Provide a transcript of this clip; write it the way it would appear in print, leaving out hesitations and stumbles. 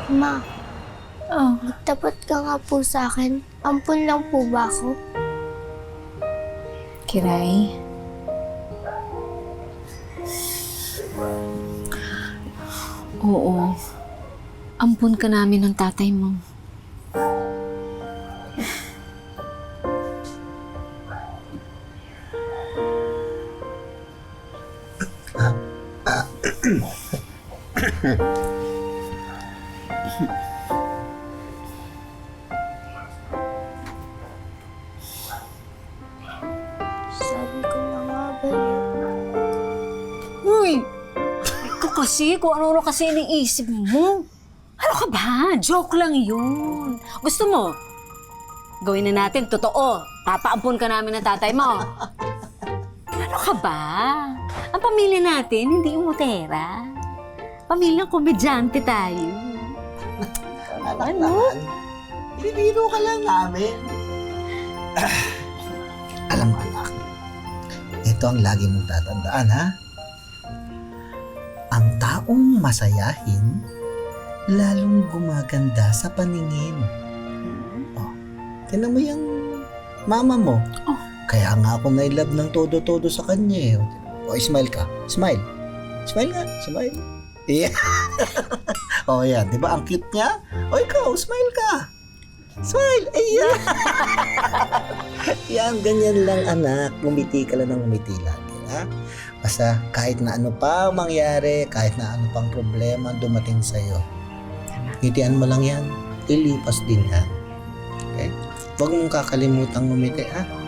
Ma, Oh, tapat ka nga po sa akin. Ampun lang po ba ako? Kiray. Oo. Ampun ka namin ng tatay mo. Sabi ko na nga ba yun? Uy! Ikaw kasi, kung ano-ano kasi iniisip mo. Ano ka ba? Joke lang yun. Gusto mo? Gawin na natin, totoo. Papaampun ka namin ng tatay mo. Ano ka ba? Ang pamilya natin, hindi umutera. Pamilyang komedyante tayo. Anak naman, binibiro ka lang namin. Alam mo anak, ito ang lagi mong tatandaan ha. Ang taong masayahin, lalong gumaganda sa paningin. Oh, tinan mo yung mama mo. Oh. Kaya nga ako na-love ng todo-todo sa kanya eh. O, smile ka. Smile. Smile nga. Smile. Yeah. O yan, di ba ang cute niya? O ikaw, smile ka. Smile. Ayan. Yan, ganyan lang anak. Ngumiti ka lang ng ngumiti lagi. Ha? Basta kahit na ano pa ang mangyari, kahit na ano pang problema dumating sa'yo, ngitian mo lang yan. Ilipas din yan. Okay? Huwag mong kakalimutan ngumiti ha.